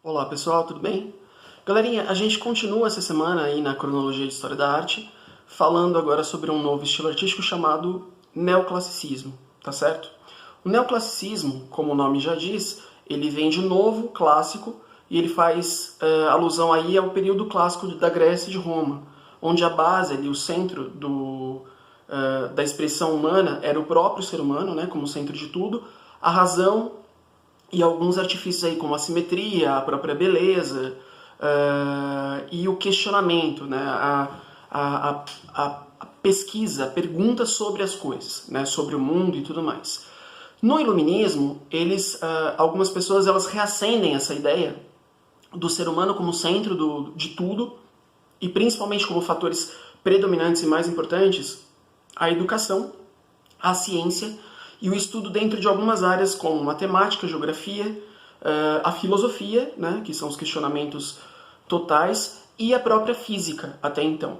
Olá pessoal, tudo bem? Galerinha, a gente continua essa semana aí na cronologia de História da Arte, falando agora sobre um novo estilo artístico chamado neoclassicismo, tá certo? O neoclassicismo, como o nome já diz, ele vem de novo, clássico, e ele faz alusão aí ao período clássico da Grécia e de Roma, onde a base ali, o centro da expressão humana era o próprio ser humano, né, como centro de tudo, a razão e alguns artifícios aí como a simetria, a própria beleza e o questionamento, né, a pesquisa, a pergunta sobre as coisas, né, sobre o mundo e tudo mais. No iluminismo, algumas pessoas elas reacendem essa ideia do ser humano como centro de tudo e principalmente como fatores predominantes e mais importantes a educação, a ciência e o estudo dentro de algumas áreas como matemática, geografia, a filosofia, né, que são os questionamentos totais, e a própria física até então.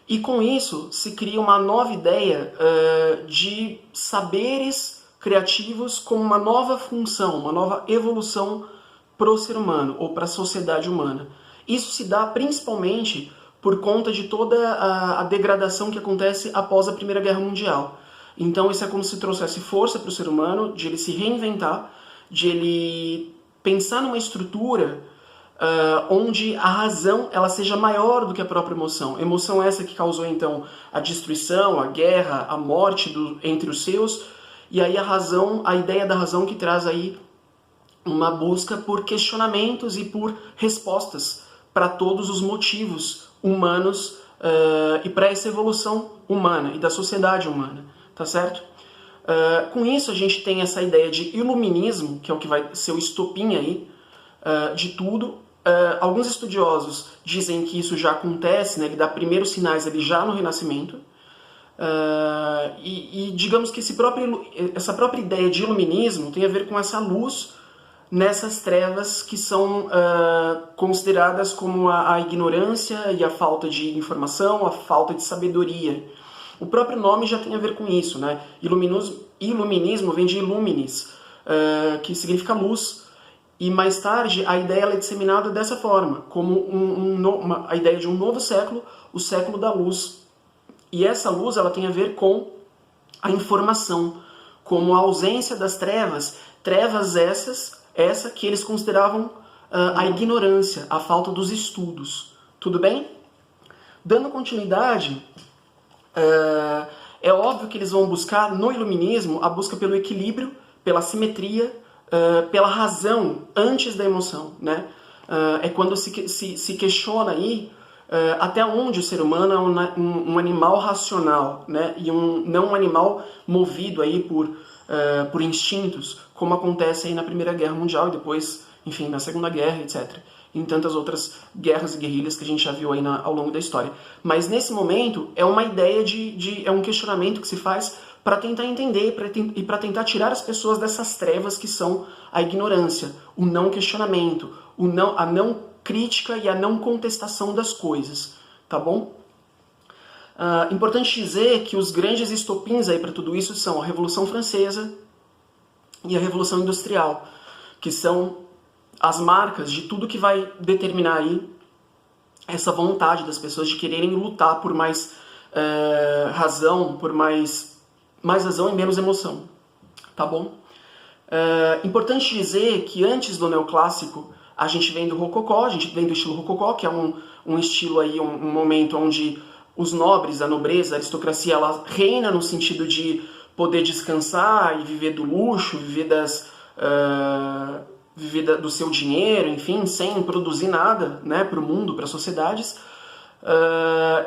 E com isso se cria uma nova ideia de saberes criativos como uma nova função, uma nova evolução para o ser humano ou para a sociedade humana. Isso se dá principalmente por conta de toda a degradação que acontece após a Primeira Guerra Mundial. Então isso é como se trouxesse força para o ser humano, de ele se reinventar, de ele pensar numa estrutura onde a razão ela seja maior do que a própria emoção. Emoção essa que causou então a destruição, a guerra, a morte entre os seus, e aí a ideia da razão que traz aí uma busca por questionamentos e por respostas para todos os motivos humanos e para essa evolução humana e da sociedade humana, tá certo? Com isso a gente tem essa ideia de iluminismo, que é o que vai ser o estopim aí de tudo. Alguns estudiosos dizem que isso já acontece, né, ele dá primeiros sinais ali já no Renascimento, e digamos que essa própria ideia de iluminismo tem a ver com essa luz nessas trevas que são consideradas como a ignorância e a falta de informação, a falta de sabedoria. O próprio nome já tem a ver com isso, né? Iluminismo vem de illuminis, que significa luz, e mais tarde a ideia é disseminada dessa forma, como a ideia de um novo século, o século da luz. E essa luz ela tem a ver com a informação, como a ausência das trevas, trevas essa que eles consideravam a ignorância, a falta dos estudos. Tudo bem? Dando continuidade, é óbvio que eles vão buscar no iluminismo a busca pelo equilíbrio, pela simetria, pela razão antes da emoção, né? É quando se questiona aí até onde o ser humano é um animal racional, né? E não um animal movido aí por instintos, como acontece aí na Primeira Guerra Mundial e depois, enfim, na Segunda Guerra, etc. E em tantas outras guerras e guerrilhas que a gente já viu aí ao longo da história. Mas nesse momento é uma ideia é um questionamento que se faz para tentar entender e para tentar tirar as pessoas dessas trevas que são a ignorância, o não questionamento, a não crítica e a não contestação das coisas, tá bom? Importante dizer que os grandes estopins aí para tudo isso são a Revolução Francesa e a Revolução Industrial, que são as marcas de tudo que vai determinar aí essa vontade das pessoas de quererem lutar por mais razão, por mais razão e menos emoção, tá bom? Importante dizer que antes do neoclássico a gente vem do rococó, a gente vem do estilo rococó, que é um estilo aí, um momento onde os nobres, a nobreza, a aristocracia, ela reina no sentido de poder descansar e viver do luxo, viver do seu dinheiro, enfim, sem produzir nada, né, para o mundo, para as sociedades.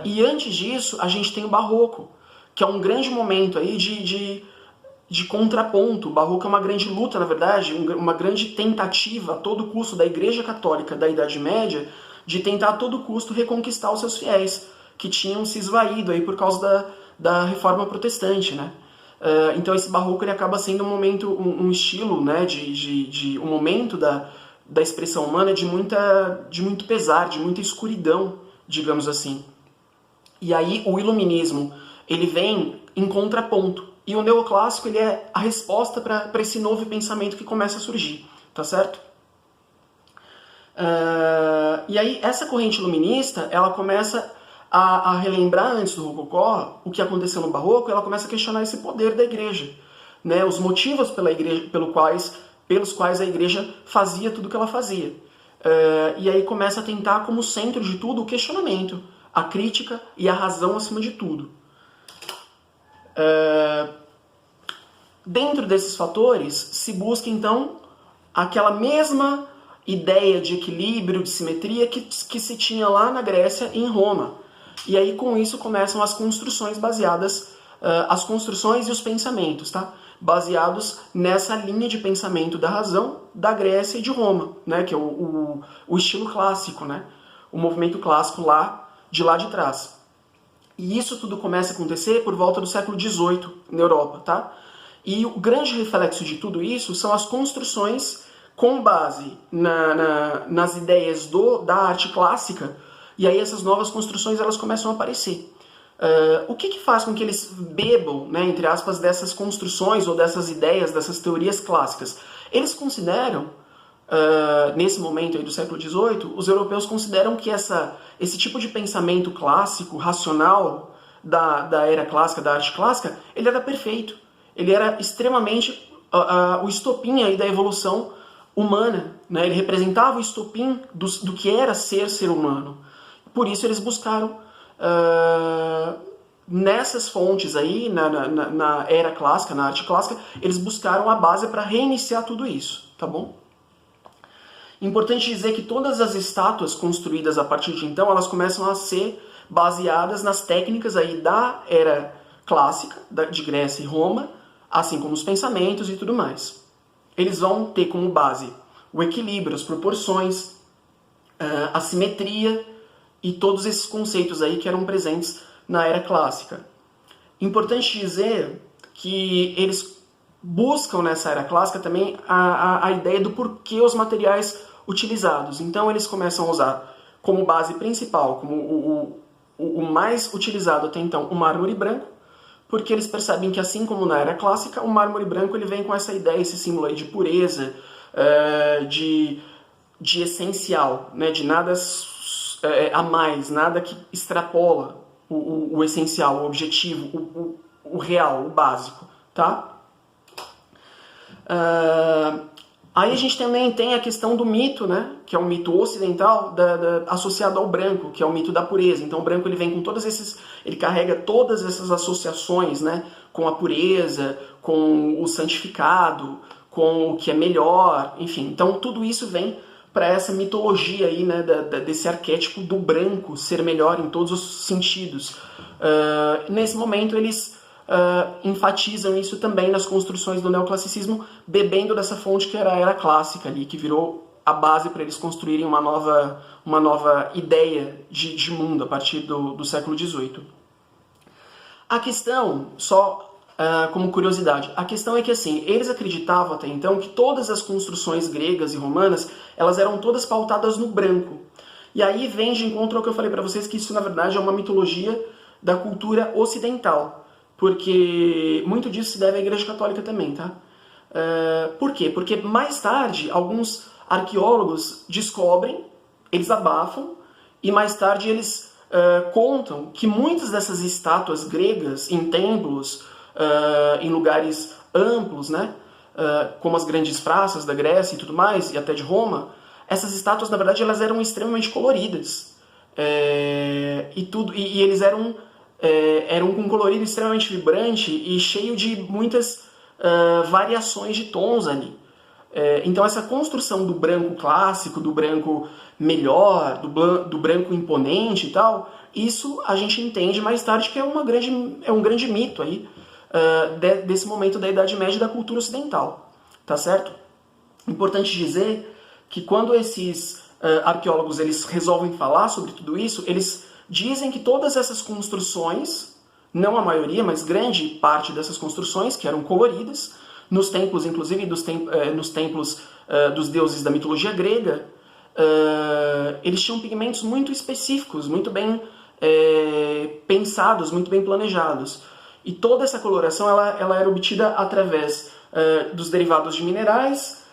E antes disso, a gente tem o barroco, que é um grande momento aí de contraponto. O barroco é uma grande luta, na verdade, uma grande tentativa a todo custo da Igreja Católica da Idade Média de tentar a todo custo reconquistar os seus fiéis, que tinham se esvaído aí por causa da Reforma Protestante, né? Então esse barroco ele acaba sendo um estilo, né, um momento da expressão humana de muito pesar, de muita escuridão, digamos assim. E aí o iluminismo ele vem em contraponto. E o neoclássico ele é a resposta para esse novo pensamento que começa a surgir, tá certo? E aí essa corrente iluminista, ela começa a relembrar antes do Rococó o que aconteceu no Barroco, e ela começa a questionar esse poder da igreja, né? Os motivos pelos quais a igreja fazia tudo o que ela fazia. E aí começa a tentar como centro de tudo o questionamento, a crítica e a razão acima de tudo. Dentro desses fatores, se busca então aquela mesma ideia de equilíbrio, de simetria que se tinha lá na Grécia e em Roma. E aí com isso começam as construções as construções e os pensamentos, tá? Baseados nessa linha de pensamento da razão da Grécia e de Roma, né? Que é o estilo clássico, né? O movimento clássico lá de trás. E isso tudo começa a acontecer por volta do século XVIII na Europa, tá? E o grande reflexo de tudo isso são as construções com base nas ideias da arte clássica, e aí essas novas construções elas começam a aparecer. O que faz com que eles bebam, né, entre aspas, dessas construções ou dessas ideias, dessas teorias clássicas? Eles consideram, nesse momento aí do século XVIII, os europeus consideram que esse tipo de pensamento clássico, racional, da era clássica, da arte clássica, ele era perfeito. Ele era extremamente o estopim aí da evolução humana, né? Ele representava o estopim do que era ser humano. Por isso eles buscaram nessas fontes aí, na era clássica, na arte clássica, eles buscaram a base para reiniciar tudo isso, tá bom? Importante dizer que todas as estátuas construídas a partir de então, elas começam a ser baseadas nas técnicas aí da era clássica, de Grécia e Roma, assim como os pensamentos e tudo mais. Eles vão ter como base o equilíbrio, as proporções, a simetria e todos esses conceitos aí que eram presentes na era clássica. Importante dizer que eles buscam nessa era clássica também a ideia do porquê os materiais utilizados. Então eles começam a usar como base principal, como o mais utilizado até então, o mármore branco, porque eles percebem que, assim como na era clássica, o mármore branco ele vem com essa ideia, esse símbolo aí de pureza, de essencial, né? De nada a mais, nada que extrapola o essencial, o objetivo, o real, o básico, tá? Aí a gente também tem a questão do mito, né? Que é um mito ocidental associado ao branco, que é o mito da pureza. Então o branco ele vem com ele carrega todas essas associações, né? Com a pureza, com o santificado, com o que é melhor, enfim. Então tudo isso vem para essa mitologia aí, né? Desse arquétipo do branco ser melhor em todos os sentidos. Nesse momento eles enfatizam isso também nas construções do neoclassicismo, bebendo dessa fonte que era a era clássica ali, que virou a base para eles construírem uma nova ideia de mundo a partir do século XVIII. A questão, só como curiosidade, a questão é que assim, eles acreditavam até então que todas as construções gregas e romanas, elas eram todas pautadas no branco. E aí vem de encontro ao que eu falei para vocês, que isso na verdade é uma mitologia da cultura ocidental. Porque muito disso se deve à Igreja Católica também, tá? Por quê? Porque mais tarde, alguns arqueólogos descobrem, eles abafam, e mais tarde eles contam que muitas dessas estátuas gregas em templos, em lugares amplos, né? Como as grandes praças da Grécia e tudo mais, e até de Roma, essas estátuas, na verdade, elas eram extremamente coloridas. E eles eram com um colorido extremamente vibrante e cheio de muitas variações de tons ali. Então essa construção do branco clássico, do branco melhor, do branco imponente e tal, isso a gente entende mais tarde que é um grande mito aí, desse momento da Idade Média da cultura ocidental. Tá certo? Importante dizer que quando esses arqueólogos eles resolvem falar sobre tudo isso, eles dizem que todas essas construções, não a maioria, mas grande parte dessas construções, que eram coloridas, nos templos, inclusive nos templos dos deuses da mitologia grega, eles tinham pigmentos muito específicos, muito bem pensados, muito bem planejados. E toda essa coloração ela era obtida através dos derivados de minerais,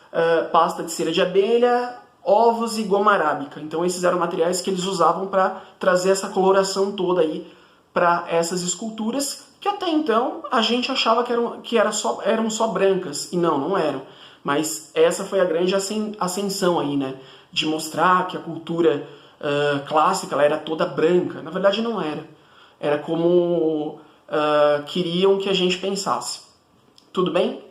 pasta de cera de abelha, ovos e goma arábica. Então esses eram materiais que eles usavam para trazer essa coloração toda aí para essas esculturas, que até então a gente achava que eram só brancas, e não eram. Mas essa foi a grande ascensão aí, né? De mostrar que a cultura clássica ela era toda branca. Na verdade não era. Era como queriam que a gente pensasse. Tudo bem?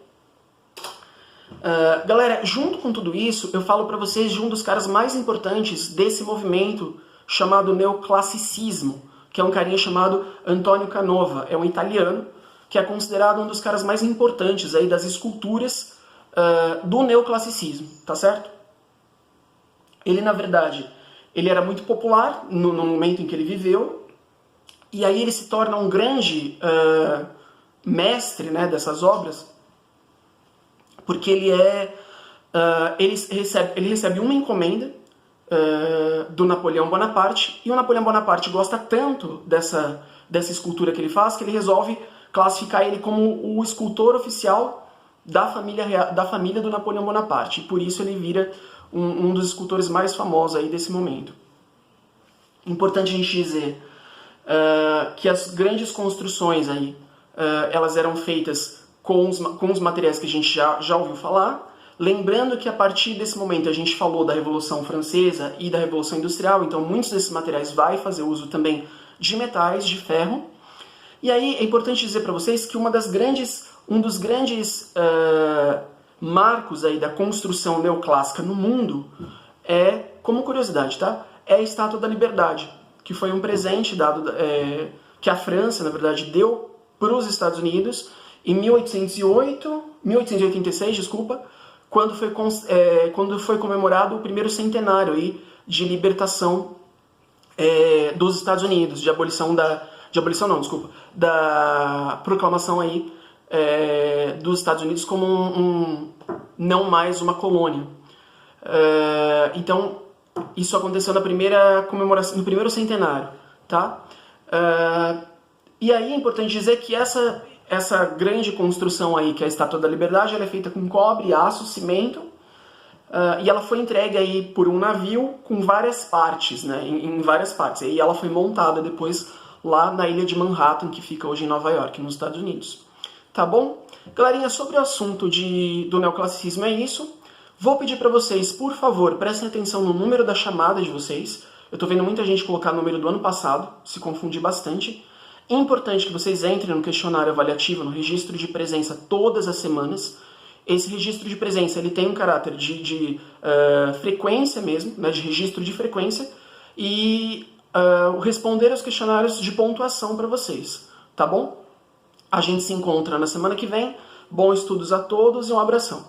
Galera, junto com tudo isso, eu falo para vocês de um dos caras mais importantes desse movimento chamado neoclassicismo, que é um carinha chamado Antonio Canova. É um italiano que é considerado um dos caras mais importantes aí das esculturas do neoclassicismo, tá certo? Ele, na verdade, ele era muito popular no momento em que ele viveu, e aí ele se torna um grande mestre, né, dessas obras, porque ele recebe uma encomenda do Napoleão Bonaparte, e o Napoleão Bonaparte gosta tanto dessa escultura que ele faz, que ele resolve classificar ele como o escultor oficial da família do Napoleão Bonaparte, e por isso ele vira um dos escultores mais famosos aí desse momento. Importante a gente dizer que as grandes construções aí, elas eram feitas com os materiais que a gente já ouviu falar. Lembrando que a partir desse momento a gente falou da Revolução Francesa e da Revolução Industrial, então muitos desses materiais vai fazer uso também de metais, de ferro. E aí é importante dizer para vocês que um dos grandes marcos aí da construção neoclássica no mundo como curiosidade, tá? É a Estátua da Liberdade, que foi um presente que a França, na verdade, deu para os Estados Unidos em 1886, quando foi comemorado o primeiro centenário aí de libertação dos Estados Unidos, da proclamação aí dos Estados Unidos como não mais uma colônia. Então, isso aconteceu na primeira comemoração, no primeiro centenário, tá? E aí é importante dizer que essa grande construção aí, que é a Estátua da Liberdade, ela é feita com cobre, aço, cimento, e ela foi entregue aí por um navio com várias partes, né, em várias partes. E ela foi montada depois lá na ilha de Manhattan, que fica hoje em Nova York, nos Estados Unidos. Tá bom? Galerinha, sobre o assunto do neoclassicismo é isso. Vou pedir para vocês, por favor, prestem atenção no número da chamada de vocês. Eu tô vendo muita gente colocar o número do ano passado, se confundir bastante. É importante que vocês entrem no questionário avaliativo, no registro de presença todas as semanas. Esse registro de presença ele tem um caráter de frequência mesmo, né, de registro de frequência, e responder aos questionários de pontuação para vocês, tá bom? A gente se encontra na semana que vem. Bons estudos a todos e um abração.